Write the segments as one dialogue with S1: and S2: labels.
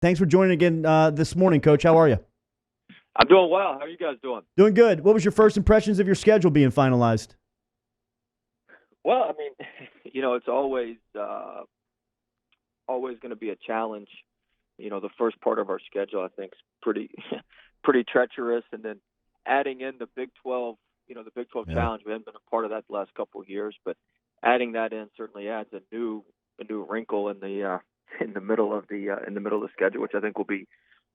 S1: Thanks for joining again this morning, Coach. How are you?
S2: I'm doing well. How are you guys doing?
S1: Doing good. What was your first impressions of your schedule being finalized?
S2: Well, I mean, it's always going to be a challenge. The first part of our schedule, I think, is pretty pretty treacherous, and then adding in the Big 12, the Big 12
S1: Yeah.
S2: challenge. We haven't been a part of that the last couple of years, but adding that in certainly adds a new wrinkle in the in the middle of the schedule, which I think will be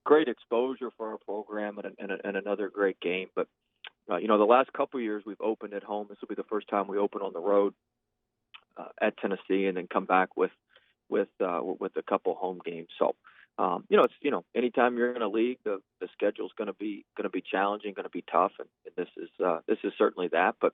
S2: great exposure for our program and another great game. But the last couple of years we've opened at home. This will be the first time we open on the road at Tennessee, and then come back with a couple home games. So, it's anytime you're in a league, the schedule's going to be challenging, going to be tough, and this is certainly that. But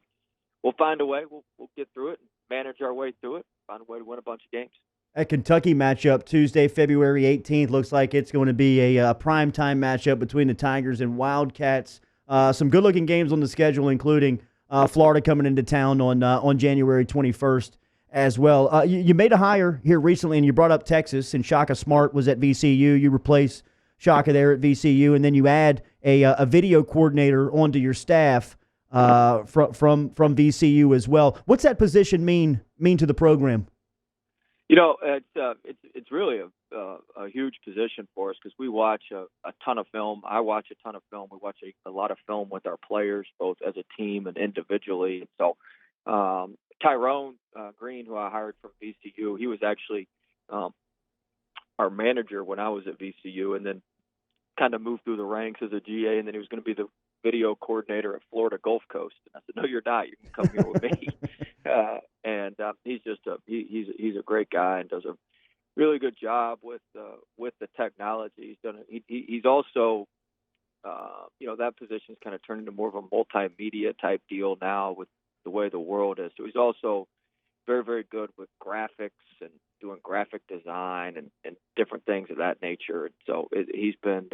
S2: we'll find a way. We'll get through it and manage our way through it. Find a way to win a bunch of games.
S1: That Kentucky matchup Tuesday, February 18th, looks like it's going to be a prime time matchup between the Tigers and Wildcats. Some good looking games on the schedule, including Florida coming into town on January 21st as well. You made a hire here recently, and you brought up Texas, and Shaka Smart was at VCU. You replace Shaka there at VCU, and then you add a video coordinator onto your staff from VCU as well. What's that position mean to the program?
S2: It's really a huge position for us because we watch a ton of film. I watch a ton of film. We watch a lot of film with our players, both as a team and individually. So Tyrone Green, who I hired from VCU, he was actually our manager when I was at VCU, and then kind of moved through the ranks as a GA, and then he was going to be the video coordinator at Florida Gulf Coast. And I said, "No, you're not. You can come here with me." And he's just he's a great guy and does a really good job with the technology. He's also that position's kind of turned into more of a multimedia type deal now with the way the world is. So he's also very, very good with graphics and doing graphic design and different things of that nature. And so he's been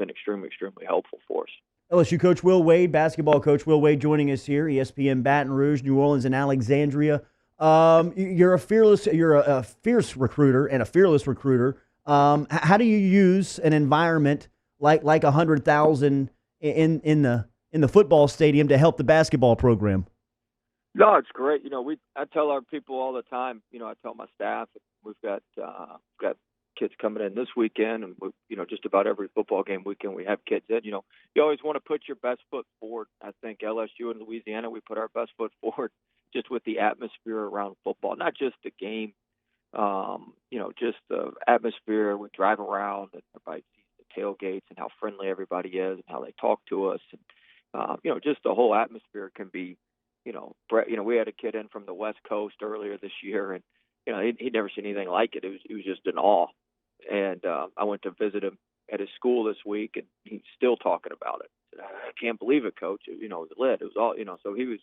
S2: extremely, extremely helpful for us.
S1: LSU coach Will Wade, basketball coach Will Wade, joining us here. ESPN Baton Rouge, New Orleans, and Alexandria. You're a fierce recruiter and a fearless recruiter. How do you use an environment like 100,000 in the football stadium to help the basketball program?
S2: No, it's great. I tell our people all the time. I tell my staff we've got kids coming in this weekend, and just about every football game weekend we have kids in. You always want to put your best foot forward. I think LSU and Louisiana, we put our best foot forward just with the atmosphere around football, not just the game. Just the atmosphere. We drive around and everybody sees the tailgates and how friendly everybody is and how they talk to us. And, just the whole atmosphere can be, we had a kid in from the West Coast earlier this year, and he'd never seen anything like it. It was just in awe. And I went to visit him at his school this week, and he's still talking about it. I can't believe it, Coach. It was lit. It was all. So he was.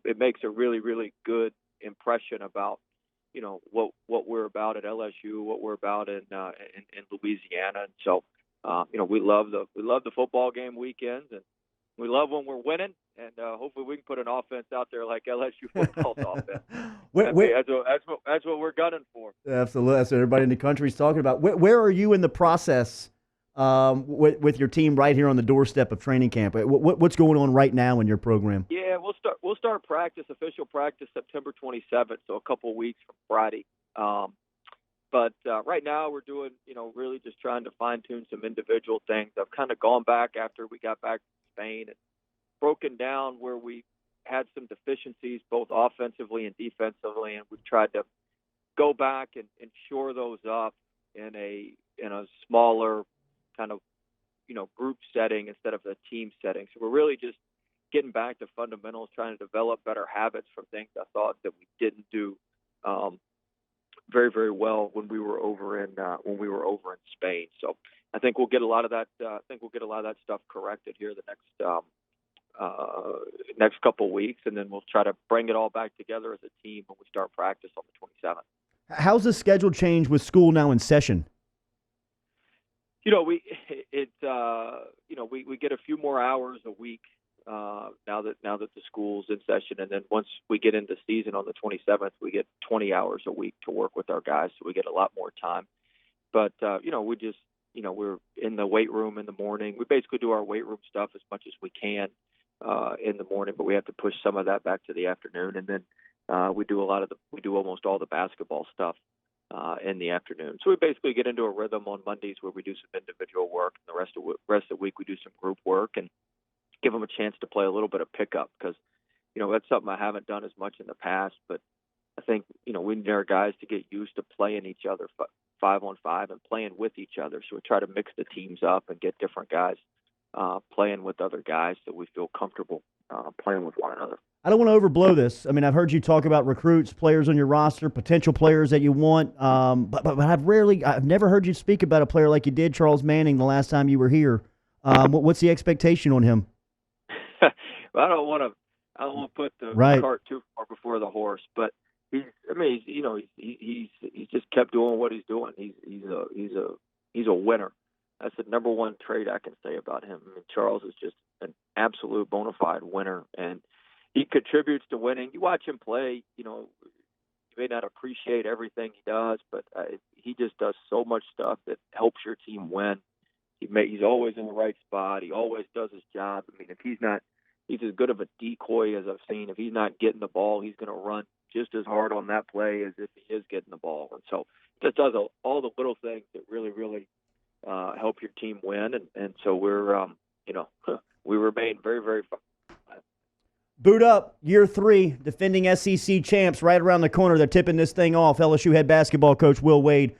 S2: It makes a really, really good impression about what we're about at LSU, what we're about in Louisiana. And so we love the football game weekends, and we love when we're winning, and hopefully we can put an offense out there like LSU football's offense. That's what we're gunning for.
S1: Absolutely. That's what everybody in the country is talking about. Where are you in the process with your team right here on the doorstep of training camp? What's going on right now in your program?
S2: Yeah, we'll start official practice September 27th, so a couple of weeks from Friday. But right now we're doing, really just trying to fine tune some individual things. I've kind of gone back after we got back from Spain and broken down where we had some deficiencies, both offensively and defensively, and we've tried to go back and shore those up in a smaller kind of group setting instead of a team setting. So we're really just getting back to fundamentals, trying to develop better habits from things I thought that we didn't do very, very well when we were over in Spain. So I think we'll get a lot of that. Stuff corrected here the next couple of weeks, and then we'll try to bring it all back together as a team when we start practice on the 27th.
S1: How's the schedule change with school now in session?
S2: We get a few more hours a week now that the school's in session, and then once we get into season on the 27th, we get 20 hours a week to work with our guys, so we get a lot more time. But we just we're in the weight room in the morning. We basically do our weight room stuff as much as we can in the morning, but we have to push some of that back to the afternoon, and then we do almost all the basketball stuff in the afternoon. So we basically get into a rhythm on Mondays where we do some individual work, and the rest of the week we do some group work and give them a chance to play a little bit of pickup, because that's something I haven't done as much in the past. But I think we need our guys to get used to playing each other 5-on-5 and playing with each other. So we try to mix the teams up and get different guys playing with other guys so we feel comfortable playing with one another.
S1: I don't want to overblow this. I mean, I've heard you talk about recruits, players on your roster, potential players that you want, but I've never heard you speak about a player like you did, Charles Manning, the last time you were here. What's the expectation on him?
S2: Well, I don't want to put the cart too far before the horse, but he's just kept doing what he's doing. He's a winner. That's the number one trait I can say about him. I mean, Charles is just an absolute bona fide winner, and he contributes to winning. You watch him play, you may not appreciate everything he does, but he just does so much stuff that helps your team win. He's always in the right spot. He always does his job. I mean, if he's as good of a decoy as I've seen. If he's not getting the ball, he's going to run just as hard on that play as if he is getting the ball. And so he just does all the little things that really, really help your team win. And so we're, we remain very, very fun.
S1: Boot up, year 3, defending SEC champs right around the corner. They're tipping this thing off. LSU head basketball coach Will Wade